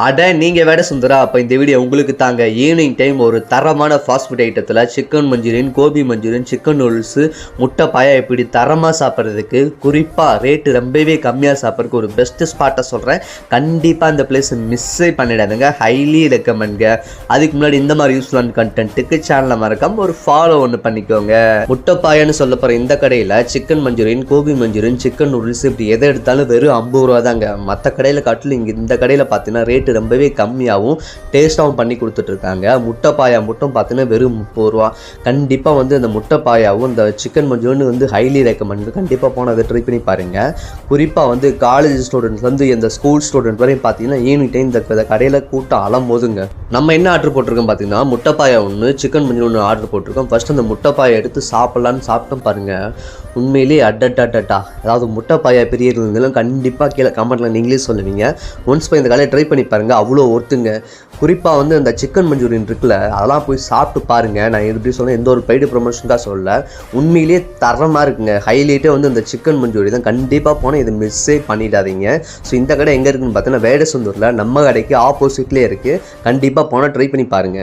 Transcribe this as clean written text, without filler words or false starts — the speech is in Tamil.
அட நீங்கள் வேட சுந்தரா, அப்போ இந்த வீடியோ உங்களுக்கு தாங்க. ஈவினிங் டைம் ஒரு தரமான ஃபாஸ்ட் ஃபுட் ஐட்டத்தில் chicken manchurian, gobi manchurian, chicken noodles, முட்டை பாயா இப்படி தரமாக சாப்பிட்றதுக்கு, குறிப்பாக ரேட்டு ரொம்பவே கம்மியாக சாப்பிட்றதுக்கு ஒரு பெஸ்ட்டு ஸ்பாட்டை சொல்கிறேன். கண்டிப்பாக இந்த பிளேஸ் மிஸ்ஸே பண்ணிடாதுங்க. ஹைலி ரெக்கமெண்ட்ங்க. அதுக்கு முன்னாடி இந்த மாதிரி யூஸ்ஃபுல்லான கண்டென்ட்டுக்கு சேனலை மறக்காம ஒரு ஃபாலோ ஒன்று பண்ணிக்கோங்க. முட்டை பாயான்னு சொல்ல போகிற இந்த கடையில் chicken manchurian, gobi manchurian, chicken noodles இப்படி எதை எடுத்தாலும் வெறும் 50 ரூபா தாங்க. மற்ற கடையில் காட்டிலும் இங்கே இந்த கடையில் பார்த்தீங்கன்னா ரேட்டு ரொம்பவே கம்மியாகவும் டேஸ்ட்டாகவும் பண்ணி கொடுத்துட்ருக்காங்க. முட்டை பாயா மட்டும் பார்த்தீங்கன்னா வெறும் 30 ரூபா. கண்டிப்பாக வந்து இந்த முட்டை பாயாவும் இந்த சிக்கன் மஞ்சூரியன் வந்து ஹைலி ரெக்கமெண்ட். கண்டிப்பாக போனால் அதை ட்ரை பண்ணி பாருங்கள். குறிப்பாக வந்து காலேஜ் ஸ்டூடெண்ட்ஸ் வந்து இந்த ஸ்கூல் ஸ்டூடெண்ட் வரையும் பார்த்தீங்கன்னா ஈவினிங் டைம் இந்த கடையில் கூட்டம் அலம்போதுங்க. நம்ம என்ன ஆர்டர் போட்டிருக்கோம் பார்த்தீங்கன்னா முட்டை பாயா ஒன்று, சிக்கன் மஞ்சூரியன் ஒன்று ஆர்டர் போட்டிருக்கோம். ஃபஸ்ட்டு அந்த முட்டை பாயை எடுத்து சாப்பிட்லான்னு சாப்பிட்டோம் பாருங்கள். உண்மையிலேயே அட்டா. அதாவது முட்டை பாயா பெரிய இருந்தாலும் கண்டிப்பாக கீழே கமெண்ட்டில் நீங்களே சொல்லுவீங்க. ஒன்ஸ் போய் இந்த கடையை ட்ரை பண்ணி பாருங்கள், அவ்வளோ ஒர்த்துங்க. குறிப்பாக வந்து அந்த சிக்கன் மஞ்சூரியன் இருக்குல்ல, அதெல்லாம் போய் சாப்பிட்டு பாருங்கள். நான் எப்படி சொன்னேன், எந்த ஒரு பெய்டு ப்ரொமோஷனுக்காக சொல்லலை, உண்மையிலேயே தரமாக இருக்குங்க. ஹைலைட்டே வந்து இந்த சிக்கன் மஞ்சூரியன் தான். கண்டிப்பாக போனால் இதை மிஸ்ஸே பண்ணிடாதீங்க. ஸோ இந்த கடை எங்கே இருக்குன்னு பார்த்தீங்கன்னா வேடசந்தூரில் நம்ம கடைக்கு ஆப்போசிட்லேயே இருக்குது. கண்டிப்பாக போனால் ட்ரை பண்ணி பாருங்கள்.